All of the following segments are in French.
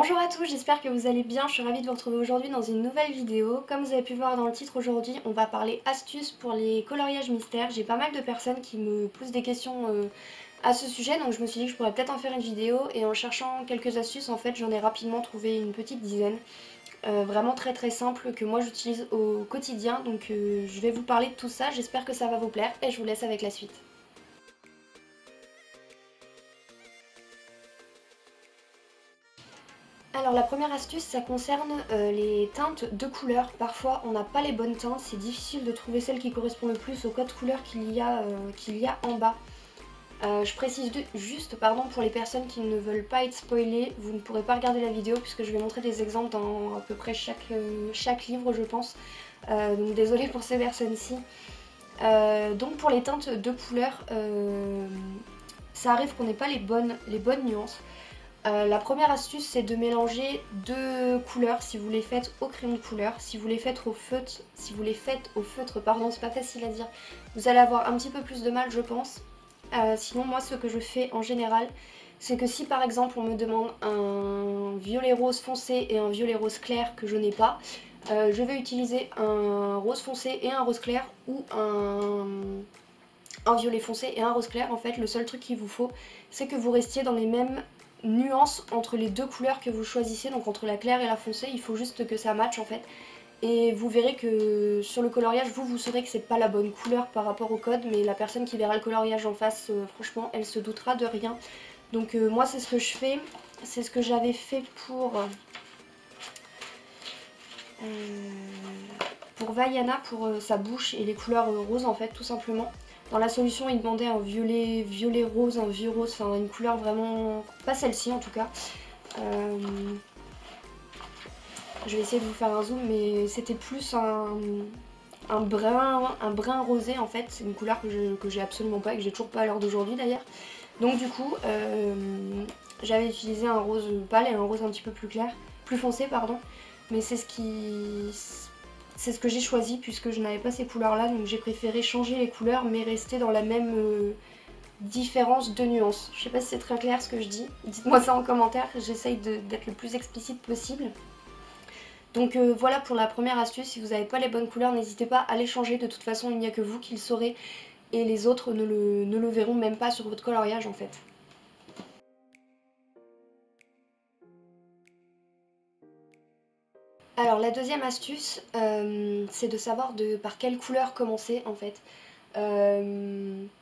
Bonjour à tous, j'espère que vous allez bien, je suis ravie de vous retrouver aujourd'hui dans une nouvelle vidéo. Comme vous avez pu voir dans le titre aujourd'hui, on va parler astuces pour les coloriages mystères. J'ai pas mal de personnes qui me posent des questions à ce sujet, donc je me suis dit que je pourrais peut-être en faire une vidéo. Et en cherchant quelques astuces, en fait, j'en ai rapidement trouvé une petite dizaine. Vraiment très simple que moi j'utilise au quotidien, donc je vais vous parler de tout ça, j'espère que ça va vous plaire et je vous laisse avec la suite. Alors la première astuce, ça concerne les teintes de couleurs. Parfois on n'a pas les bonnes teintes, c'est difficile de trouver celle qui correspond le plus au code couleur qu'il y a en bas. Je précise juste pour les personnes qui ne veulent pas être spoilées, vous ne pourrez pas regarder la vidéo puisque je vais montrer des exemples dans à peu près chaque livre je pense. Donc désolée pour ces personnes-ci. Donc pour les teintes de couleurs, ça arrive qu'on n'ait pas les bonnes nuances. La première astuce, c'est de mélanger deux couleurs si vous les faites au crayon de couleur. Si vous les faites au feutre, pardon, c'est pas facile à dire, vous allez avoir un petit peu plus de mal je pense. Sinon moi ce que je fais en général, c'est que si par exemple on me demande un violet rose foncé et un violet rose clair que je n'ai pas, je vais utiliser un rose foncé et un rose clair ou un violet foncé et un rose clair. En fait le seul truc qu'il vous faut, c'est que vous restiez dans les mêmes nuances entre les deux couleurs que vous choisissez, donc entre la claire et la foncée. Il faut juste que ça matche en fait. Et vous verrez que sur le coloriage, vous saurez que c'est pas la bonne couleur par rapport au code, mais la personne qui verra le coloriage en face, franchement, elle se doutera de rien. Donc moi, c'est ce que je fais. C'est ce que j'avais fait pour Vaiana, pour sa bouche et les couleurs roses en fait, tout simplement. Dans la solution, il demandait un violet rose, un vieux rose, enfin une couleur vraiment... pas celle-ci en tout cas. Je vais essayer de vous faire un zoom, mais c'était plus un brun rosé en fait. C'est une couleur que j'ai absolument pas et que j'ai toujours pas à l'heure d'aujourd'hui d'ailleurs. Donc du coup, j'avais utilisé un rose pâle et un rose un petit peu plus clair, plus foncé pardon. Mais c'est ce que j'ai choisi puisque je n'avais pas ces couleurs là, donc j'ai préféré changer les couleurs mais rester dans la même différence de nuances. Je sais pas si c'est très clair ce que je dis, dites-moi ça en commentaire, j'essaye d'être le plus explicite possible. Donc voilà pour la première astuce, si vous n'avez pas les bonnes couleurs, n'hésitez pas à les changer, de toute façon il n'y a que vous qui le saurez et les autres ne le verront même pas sur votre coloriage en fait. Alors la deuxième astuce, c'est de savoir par quelle couleur commencer en fait.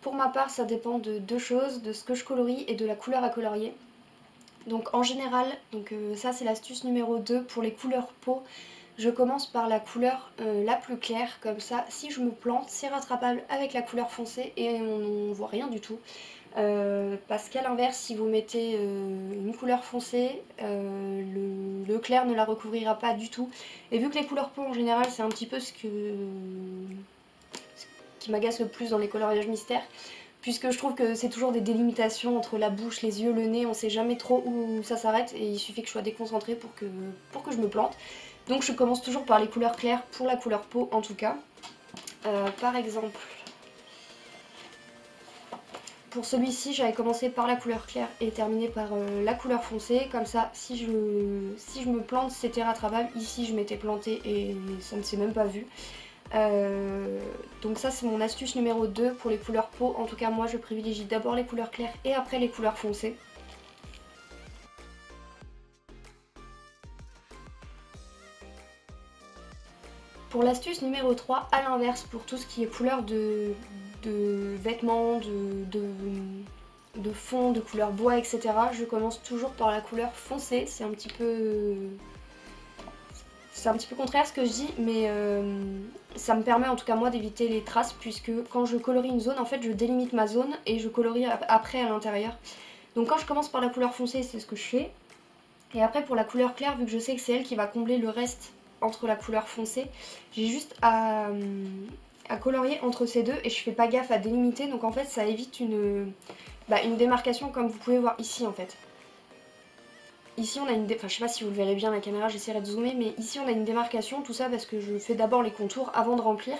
Pour ma part ça dépend de deux choses, de ce que je colorie et de la couleur à colorier. Donc en général, ça c'est l'astuce numéro 2 pour les couleurs peau. Je commence par la couleur la plus claire, comme ça si je me plante c'est rattrapable avec la couleur foncée et on ne voit rien du tout. Parce qu'à l'inverse, si vous mettez une couleur foncée, le clair ne la recouvrira pas du tout. Et vu que les couleurs peau en général c'est un petit peu ce qui m'agace le plus dans les coloriages mystères, puisque je trouve que c'est toujours des délimitations entre la bouche, les yeux, le nez, on sait jamais trop où ça s'arrête et il suffit que je sois déconcentrée pour que je me plante. Donc je commence toujours par les couleurs claires pour la couleur peau en tout cas. Par exemple, pour celui-ci j'avais commencé par la couleur claire et terminé par la couleur foncée, comme ça si je me plante c'était rattrapable. Ici je m'étais plantée et ça ne s'est même pas vu. Donc ça c'est mon astuce numéro 2 pour les couleurs peau. En tout cas moi je privilégie d'abord les couleurs claires et après les couleurs foncées. Pour l'astuce numéro 3, à l'inverse, pour tout ce qui est couleur de vêtements, de fond, de couleur bois, etc. je commence toujours par la couleur foncée. C'est un petit peu contraire ce que je dis, mais ça me permet en tout cas moi d'éviter les traces, puisque quand je colorie une zone, en fait je délimite ma zone et je colorie après à l'intérieur. Donc quand je commence par la couleur foncée, c'est ce que je fais. Et après pour la couleur claire, vu que je sais que c'est elle qui va combler le reste entre la couleur foncée, j'ai juste à colorier entre ces deux et je fais pas gaffe à délimiter. Donc en fait ça évite une démarcation comme vous pouvez voir ici en fait. Ici on a je sais pas si vous le verrez bien à la caméra, j'essaierai de zoomer, mais ici on a une démarcation, tout ça parce que je fais d'abord les contours avant de remplir.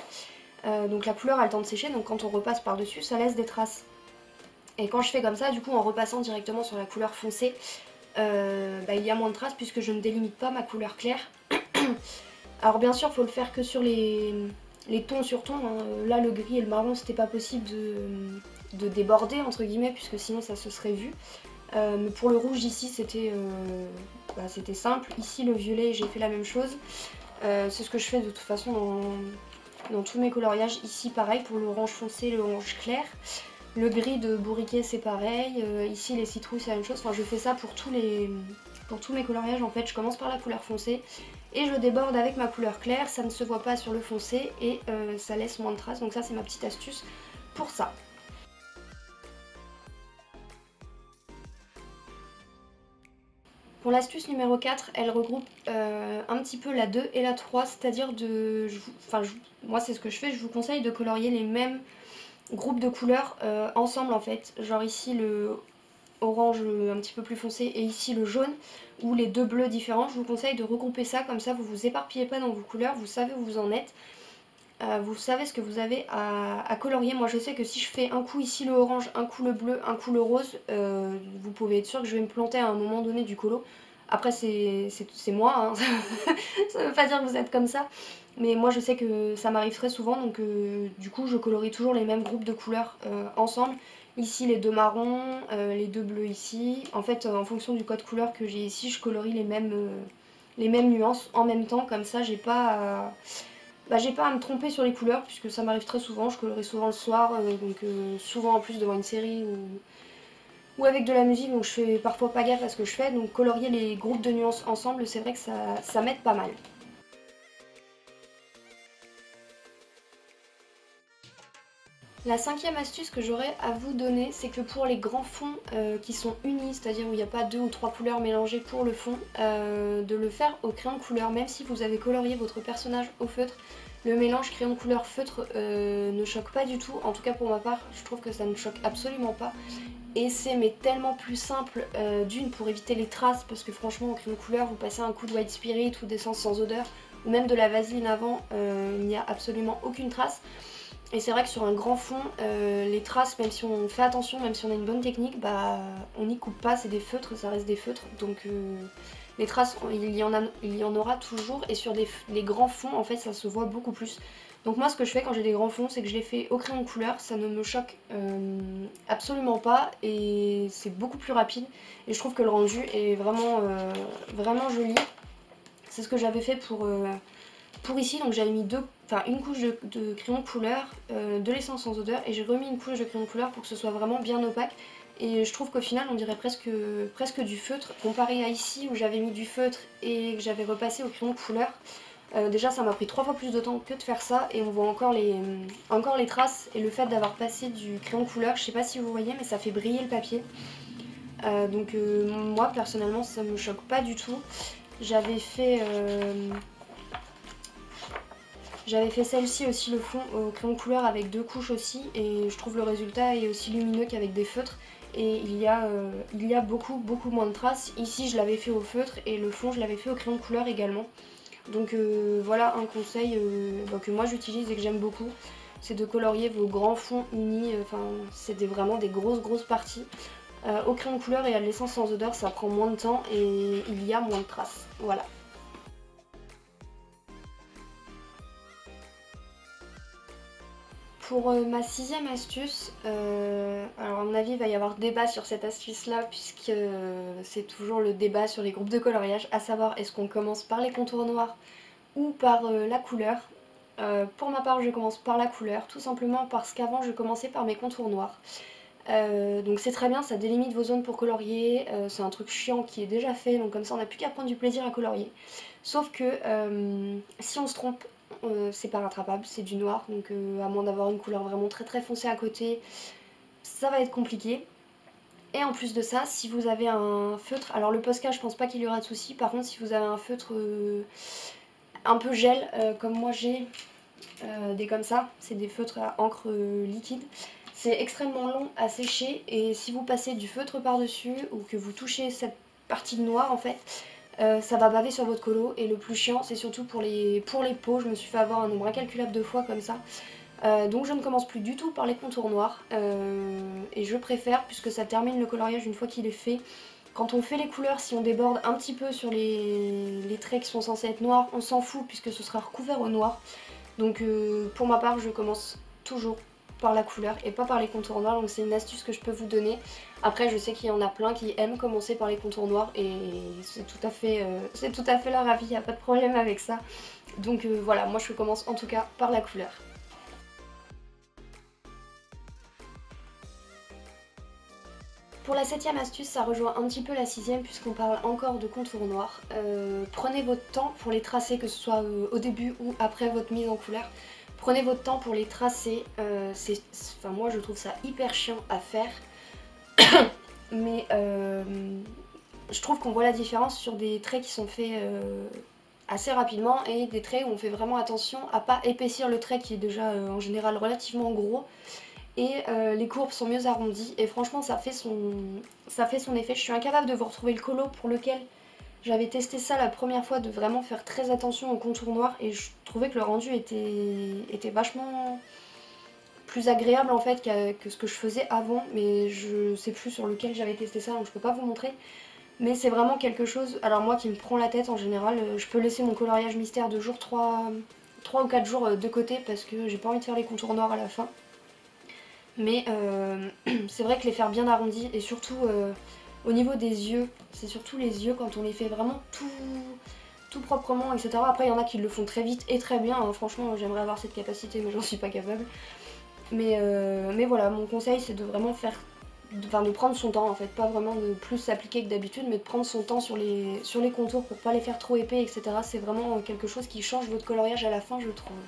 Donc la couleur a le temps de sécher, donc quand on repasse par dessus ça laisse des traces. Et quand je fais comme ça, du coup en repassant directement sur la couleur foncée, il y a moins de traces puisque je ne délimite pas ma couleur claire. Alors bien sûr, il faut le faire que sur les tons sur tons, hein. Là, le gris et le marron, c'était pas possible de déborder, entre guillemets, puisque sinon ça se serait vu. Mais pour le rouge ici, c'était simple. Ici, le violet, j'ai fait la même chose. C'est ce que je fais de toute façon dans tous mes coloriages. Ici, pareil, pour l'orange foncé et l'orange clair. Le gris de bourriquet, c'est pareil. Ici, les citrouilles, c'est la même chose. Enfin, je fais ça pour tous mes coloriages, en fait. Je commence par la couleur foncée et je déborde avec ma couleur claire. Ça ne se voit pas sur le foncé et ça laisse moins de traces. Donc ça, c'est ma petite astuce pour ça. Pour l'astuce numéro 4, elle regroupe un petit peu la 2 et la 3, c'est-à-dire moi c'est ce que je fais, je vous conseille de colorier les mêmes groupes de couleurs ensemble en fait. Genre ici le orange un petit peu plus foncé et ici le jaune, ou les deux bleus différents. Je vous conseille de regrouper ça, comme ça vous vous éparpillez pas dans vos couleurs, vous savez où vous en êtes. Vous savez ce que vous avez à colorier. Moi je sais que si je fais un coup ici le orange, un coup le bleu, un coup le rose, vous pouvez être sûr que je vais me planter à un moment donné du colo. Après c'est moi, hein. Ça veut pas dire que vous êtes comme ça. Mais moi je sais que ça m'arrive très souvent, donc du coup je colorie toujours les mêmes groupes de couleurs ensemble. Ici les deux marrons, les deux bleus ici. En fait en fonction du code couleur que j'ai ici, je colorie les mêmes nuances en même temps, comme ça j'ai pas à me tromper sur les couleurs, puisque ça m'arrive très souvent, je colorie souvent le soir, souvent en plus devant une série ou avec de la musique, donc je fais parfois pas gaffe à ce que je fais, donc colorier les groupes de nuances ensemble, c'est vrai que ça m'aide pas mal. La cinquième astuce que j'aurais à vous donner, c'est que pour les grands fonds qui sont unis, c'est-à-dire où il n'y a pas 2 ou 3 couleurs mélangées pour le fond, de le faire au crayon de couleur, même si vous avez colorié votre personnage au feutre. Le mélange crayon de couleur feutre ne choque pas du tout, en tout cas pour ma part, je trouve que ça ne choque absolument pas. Et c'est mais tellement plus simple, d'une pour éviter les traces, parce que franchement au crayon de couleur, vous passez un coup de white spirit ou d'essence sans odeur, ou même de la vaseline avant, il n'y a absolument aucune trace. Et c'est vrai que sur un grand fond, les traces, même si on fait attention, même si on a une bonne technique, on n'y coupe pas, c'est des feutres, ça reste des feutres. Donc les traces, il y en aura toujours. Et sur les grands fonds, en fait, ça se voit beaucoup plus. Donc moi, ce que je fais quand j'ai des grands fonds, c'est que je les fais au crayon de couleur. Ça ne me choque absolument pas et c'est beaucoup plus rapide. Et je trouve que le rendu est vraiment joli. C'est ce que j'avais fait pour ici, donc j'avais mis une couche de crayon de couleur, de l'essence sans odeur, et j'ai remis une couche de crayon de couleur pour que ce soit vraiment bien opaque. Et je trouve qu'au final on dirait presque du feutre, comparé à ici où j'avais mis du feutre et que j'avais repassé au crayon de couleur. Déjà ça m'a pris 3 fois plus de temps que de faire ça, et on voit encore les traces, et le fait d'avoir passé du crayon de couleur, je sais pas si vous voyez, mais ça fait briller le papier. Moi personnellement ça me choque pas du tout. J'avais fait celle-ci aussi, le fond au crayon de couleur avec 2 couches aussi, et je trouve le résultat est aussi lumineux qu'avec des feutres, et il y a beaucoup moins de traces. Ici je l'avais fait au feutre et le fond je l'avais fait au crayon de couleur également. Donc voilà un conseil que moi j'utilise et que j'aime beaucoup, c'est de colorier vos grands fonds unis, c'est vraiment des grosses parties. Au crayon de couleur et à l'essence sans odeur, ça prend moins de temps et il y a moins de traces. Voilà. Pour ma sixième astuce, alors à mon avis il va y avoir débat sur cette astuce là, puisque c'est toujours le débat sur les groupes de coloriage, à savoir est-ce qu'on commence par les contours noirs ou par la couleur. Pour ma part je commence par la couleur, tout simplement parce qu'avant je commençais par mes contours noirs. Donc c'est très bien, ça délimite vos zones pour colorier, c'est un truc chiant qui est déjà fait, donc comme ça on n'a plus qu'à prendre du plaisir à colorier. Sauf que si on se trompe, c'est pas rattrapable, c'est du noir, donc à moins d'avoir une couleur vraiment très foncée à côté, ça va être compliqué. Et en plus de ça, si vous avez un feutre, alors le Posca je pense pas qu'il y aura de souci, par contre si vous avez un feutre un peu gel, comme moi j'ai des comme ça, c'est des feutres à encre liquide, c'est extrêmement long à sécher, et si vous passez du feutre par dessus ou que vous touchez cette partie de noir en fait, ça va baver sur votre colo, et le plus chiant c'est surtout pour les peaux. Je me suis fait avoir un nombre incalculable de fois comme ça. Donc je ne commence plus du tout par les contours noirs, et je préfère, puisque ça termine le coloriage une fois qu'il est fait, quand on fait les couleurs, si on déborde un petit peu sur les traits qui sont censés être noirs, on s'en fout puisque ce sera recouvert au noir. Donc pour ma part, je commence toujours par la couleur et pas par les contours noirs, donc c'est une astuce que je peux vous donner. Après je sais qu'il y en a plein qui aiment commencer par les contours noirs et c'est tout à fait leur avis, il n'y a pas de problème avec ça. Donc voilà, moi je commence en tout cas par la couleur. Pour la 7ème astuce, ça rejoint un petit peu la 6ème puisqu'on parle encore de contours noirs. Prenez votre temps pour les tracer, que ce soit au début ou après votre mise en couleur. Prenez votre temps pour les tracer, enfin, moi je trouve ça hyper chiant à faire, mais je trouve qu'on voit la différence sur des traits qui sont faits assez rapidement et des traits où on fait vraiment attention à pas épaissir le trait qui est déjà en général relativement gros. Et les courbes sont mieux arrondies et franchement ça fait son effet. Je suis incapable de vous retrouver le colo pour lequel j'avais testé ça la première fois, de vraiment faire très attention au contour noir et je trouvais que le rendu était vachement plus agréable en fait que ce que je faisais avant, mais je sais plus sur lequel j'avais testé ça donc je peux pas vous montrer. Mais c'est vraiment quelque chose, alors moi qui me prend la tête en général, je peux laisser mon coloriage mystère de jour 3 ou 4 jours de côté parce que j'ai pas envie de faire les contours noirs à la fin. Mais c'est vrai que les faire bien arrondis et surtout au niveau des yeux, c'est surtout les yeux quand on les fait vraiment tout proprement, etc. Après il y en a qui le font très vite et très bien, hein. Franchement j'aimerais avoir cette capacité mais j'en suis pas capable. Mais voilà, mon conseil c'est de vraiment de prendre son temps en fait, pas vraiment de plus s'appliquer que d'habitude, mais de prendre son temps sur les contours pour pas les faire trop épais, etc. C'est vraiment quelque chose qui change votre coloriage à la fin, je trouve.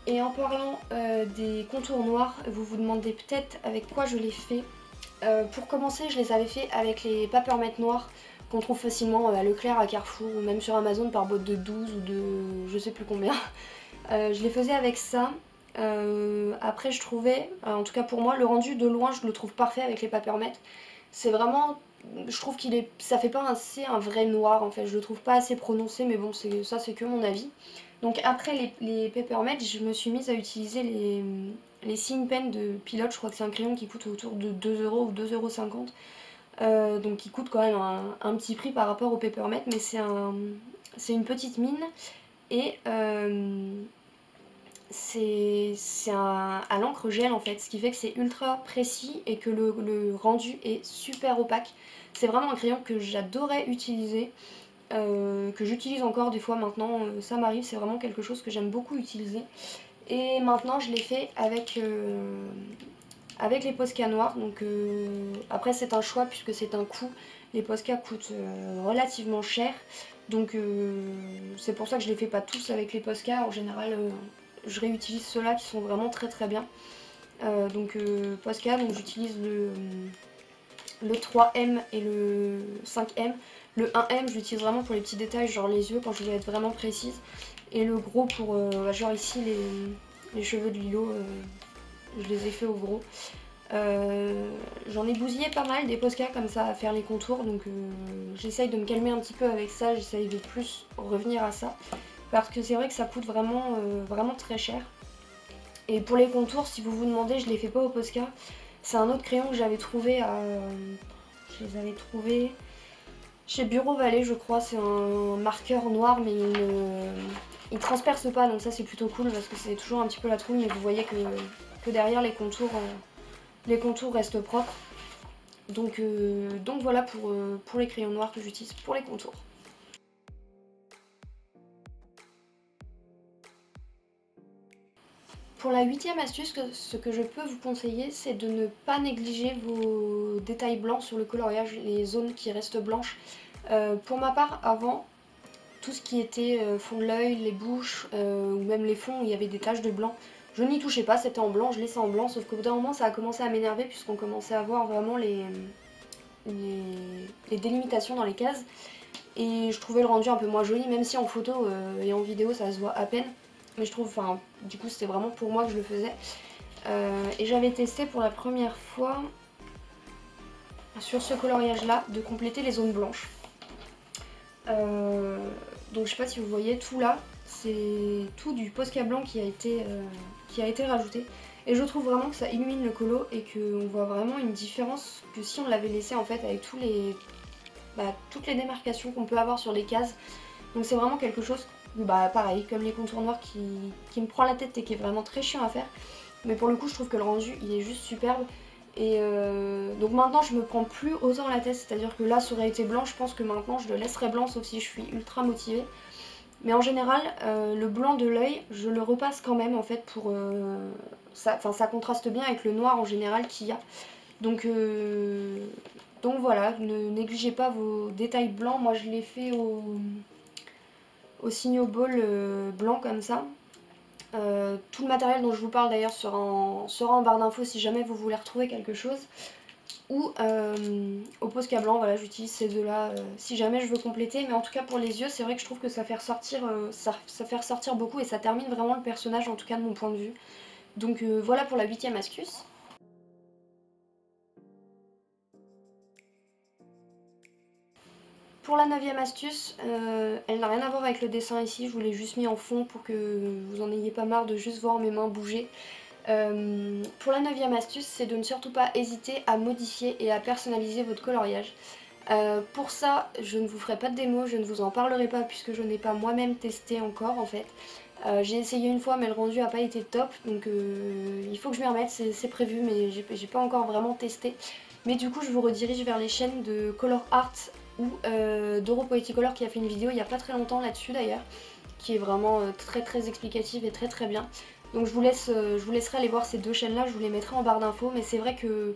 Et en parlant des contours noirs, vous vous demandez peut-être avec quoi je les fais. Pour commencer, je les avais fait avec les papermate noirs qu'on trouve facilement à Leclerc, à Carrefour ou même sur Amazon par boîte de 12 ou de je sais plus combien. Je les faisais avec ça. Après je trouvais, en tout cas pour moi, le rendu de loin je le trouve parfait avec les papermate. C'est vraiment, je trouve ça fait pas un vrai noir en fait, je le trouve pas assez prononcé, mais bon ça c'est que mon avis. Donc après les papermate, je me suis mise à utiliser les Sign Pen de Pilote, je crois que c'est un crayon qui coûte autour de 2€ ou 2,50 €. Donc qui coûte quand même un petit prix par rapport au papermate, mais c'est une petite mine et c'est à l'encre gel en fait, ce qui fait que c'est ultra précis et que le rendu est super opaque. C'est vraiment un crayon que j'adorais utiliser, que j'utilise encore des fois maintenant, ça m'arrive, c'est vraiment quelque chose que j'aime beaucoup utiliser. Et maintenant je l'ai fait avec les Posca noirs, donc après c'est un choix puisque c'est un coût, les Posca coûtent relativement cher, donc c'est pour ça que je les fais pas tous avec les Posca, en général je réutilise ceux-là qui sont vraiment très très bien. Donc Posca, donc j'utilise le 3M et le 5M. Le 1M je l'utilise vraiment pour les petits détails, genre les yeux quand je veux être vraiment précise. Et le gros pour genre ici les cheveux de Lilo, je les ai fait au gros. J'en ai bousillé pas mal des Posca comme ça à faire les contours, donc j'essaye de me calmer un petit peu avec ça, j'essaye de plus revenir à ça. Parce que c'est vrai que ça coûte vraiment, vraiment très cher. Et pour les contours, si vous vous demandez, je les fais pas au Posca. C'est un autre crayon que j'avais trouvé je les avais trouvés chez Bureau Vallée, je crois. C'est un marqueur noir, mais il transperce pas, donc ça c'est plutôt cool parce que c'est toujours un petit peu la trouille, mais vous voyez que derrière les contours restent propres. Donc voilà pour les crayons noirs que j'utilise pour les contours. Pour la 8ème astuce, ce que je peux vous conseiller, c'est de ne pas négliger vos détails blancs sur le coloriage, les zones qui restent blanches. Pour ma part, avant, tout ce qui était fond de l'œil, les bouches, ou même les fonds où il y avait des taches de blanc, je n'y touchais pas, c'était en blanc, je laissais en blanc, sauf qu'au bout d'un moment ça a commencé à m'énerver puisqu'on commençait à voir vraiment les délimitations dans les cases. Et je trouvais le rendu un peu moins joli, même si en photo et en vidéo ça se voit à peine. Mais je trouve, enfin, du coup c'était vraiment pour moi que je le faisais. Et j'avais testé pour la première fois, sur ce coloriage là, de compléter les zones blanches. Donc je sais pas si vous voyez, tout là, c'est tout du Posca blanc qui a été rajouté. Et je trouve vraiment que ça illumine le colo et qu'on voit vraiment une différence que si on l'avait laissé en fait avec tous toutes les démarcations qu'on peut avoir sur les cases. Donc c'est vraiment quelque chose, pareil, comme les contours noirs qui me prend la tête et qui est vraiment très chiant à faire. Mais pour le coup je trouve que le rendu il est juste superbe. Et donc maintenant je me prends plus autant la tête, c'est-à-dire que là ça aurait été blanc, je pense que maintenant je le laisserai blanc sauf si je suis ultra motivée. Mais en général le blanc de l'œil je le repasse quand même en fait pour... ça contraste bien avec le noir en général qu'il y a. Donc voilà, ne négligez pas vos détails blancs, moi je l'ai fait au Signo Ball blanc comme ça. Tout le matériel dont je vous parle d'ailleurs sera en barre d'infos si jamais vous voulez retrouver quelque chose. Ou au Posca blanc, voilà, j'utilise ces deux là si jamais je veux compléter. Mais en tout cas pour les yeux, c'est vrai que je trouve que ça fait ressortir, ça fait ressortir beaucoup et ça termine vraiment le personnage, en tout cas de mon point de vue. Donc voilà pour la 8e astuce. Pour la 9e astuce, elle n'a rien à voir avec le dessin ici, je vous l'ai juste mis en fond pour que vous en ayez pas marre de juste voir mes mains bouger. Pour la 9e astuce, c'est de ne surtout pas hésiter à modifier et à personnaliser votre coloriage. Pour ça, je ne vous ferai pas de démo, je ne vous en parlerai pas puisque je n'ai pas moi-même testé encore en fait. J'ai essayé une fois mais le rendu n'a pas été top, donc il faut que je m'y remette, c'est prévu mais j'ai pas encore vraiment testé. Mais du coup je vous redirige vers les chaînes de Color Art ou d'Euro Poeticolor qui a fait une vidéo il n'y a pas très longtemps là-dessus d'ailleurs, qui est vraiment très explicative et très bien. Donc je vous laisserai aller voir ces deux chaînes là, je vous les mettrai en barre d'infos, mais c'est vrai que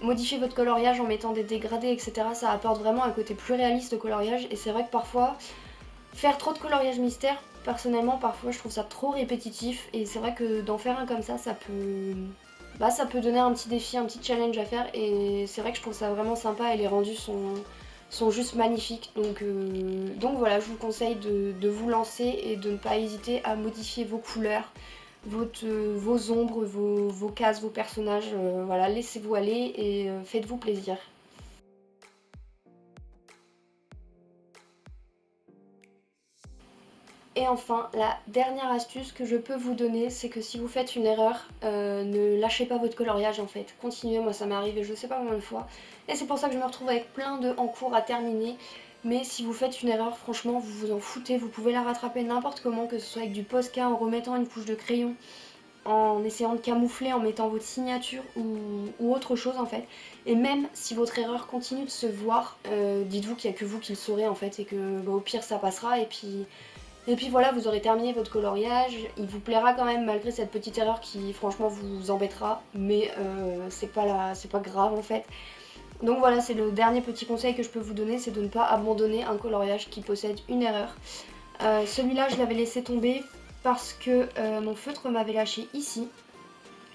modifier votre coloriage en mettant des dégradés etc, ça apporte vraiment un côté plus réaliste au coloriage, et c'est vrai que parfois faire trop de coloriage mystère, personnellement parfois je trouve ça trop répétitif, et c'est vrai que d'en faire un comme ça ça peut donner un petit défi, un petit challenge à faire, et c'est vrai que je trouve ça vraiment sympa et les rendus sont juste magnifiques. Donc voilà, je vous conseille de vous lancer et de ne pas hésiter à modifier vos couleurs, vos ombres, vos cases, vos personnages. Voilà, laissez-vous aller et faites-vous plaisir. Et enfin, la dernière astuce que je peux vous donner, c'est que si vous faites une erreur, ne lâchez pas votre coloriage en fait. Continuez, moi ça m'est arrivé je sais pas combien de fois. Et c'est pour ça que je me retrouve avec plein de en cours à terminer. Mais si vous faites une erreur, franchement, vous vous en foutez. Vous pouvez la rattraper n'importe comment, que ce soit avec du Posca, en remettant une couche de crayon, en essayant de camoufler, en mettant votre signature ou autre chose en fait. Et même si votre erreur continue de se voir, dites-vous qu'il n'y a que vous qui le saurez en fait, et que au pire ça passera, et puis voilà, vous aurez terminé votre coloriage. Il vous plaira quand même malgré cette petite erreur qui franchement vous embêtera, mais c'est pas grave en fait. Donc voilà, c'est le dernier petit conseil que je peux vous donner, c'est de ne pas abandonner un coloriage qui possède une erreur. Celui-là je l'avais laissé tomber parce que mon feutre m'avait lâché ici.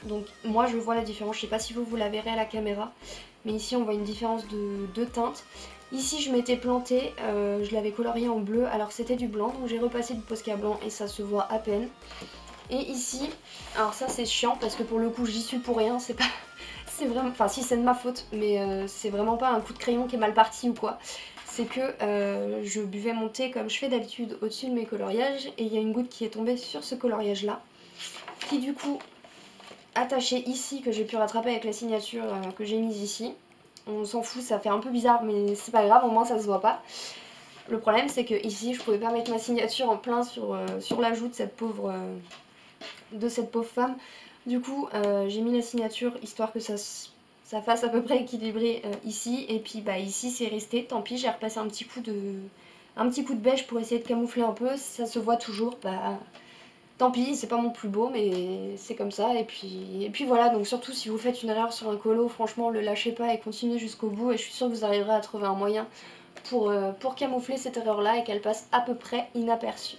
Donc moi je vois la différence, je sais pas si vous la verrez à la caméra, mais ici on voit une différence de teinte. Ici je m'étais plantée, je l'avais colorié en bleu alors c'était du blanc, donc j'ai repassé du Posca blanc et ça se voit à peine. Et ici, alors ça c'est chiant parce que pour le coup j'y suis pour rien, c'est pas... c'est vraiment... Enfin si c'est de ma faute, mais c'est vraiment pas un coup de crayon qui est mal parti ou quoi. C'est que je buvais mon thé comme je fais d'habitude au-dessus de mes coloriages, et il y a une goutte qui est tombée sur ce coloriage là, qui du coup attaché ici, que j'ai pu rattraper avec la signature que j'ai mise ici. On s'en fout, ça fait un peu bizarre mais c'est pas grave, au moins ça se voit pas. Le problème c'est que ici je pouvais pas mettre ma signature en plein sur la joue de cette pauvre femme. Du coup j'ai mis la signature histoire que ça fasse à peu près équilibré ici, et puis ici c'est resté, tant pis, j'ai repassé un petit coup de beige pour essayer de camoufler un peu, ça se voit toujours, tant pis, c'est pas mon plus beau, mais c'est comme ça. Et puis voilà, donc surtout si vous faites une erreur sur un colo, franchement, le lâchez pas et continuez jusqu'au bout. Et je suis sûre que vous arriverez à trouver un moyen pour camoufler cette erreur-là et qu'elle passe à peu près inaperçue.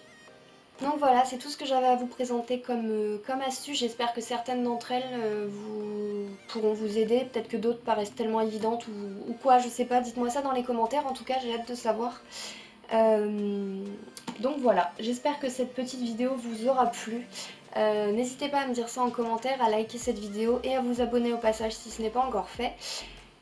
Donc voilà, c'est tout ce que j'avais à vous présenter comme astuce. J'espère que certaines d'entre elles pourront vous aider. Peut-être que d'autres paraissent tellement évidentes ou quoi, je sais pas. Dites-moi ça dans les commentaires, en tout cas, j'ai hâte de savoir. Donc voilà, j'espère que cette petite vidéo vous aura plu. N'hésitez pas à me dire ça en commentaire, à liker cette vidéo et à vous abonner au passage si ce n'est pas encore fait.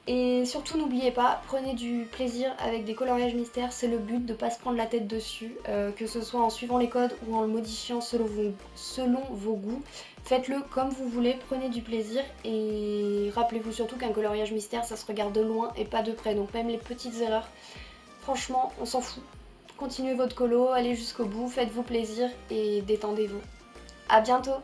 Et surtout n'oubliez pas, prenez du plaisir avec des coloriages mystères, c'est le but de ne pas se prendre la tête dessus, que ce soit en suivant les codes ou en le modifiant selon vos goûts. Faites-le comme vous voulez, prenez du plaisir et rappelez-vous surtout qu'un coloriage mystère ça se regarde de loin et pas de près, donc même les petites erreurs, franchement on s'en fout. Continuez votre colo, allez jusqu'au bout, faites-vous plaisir et détendez-vous. A bientôt!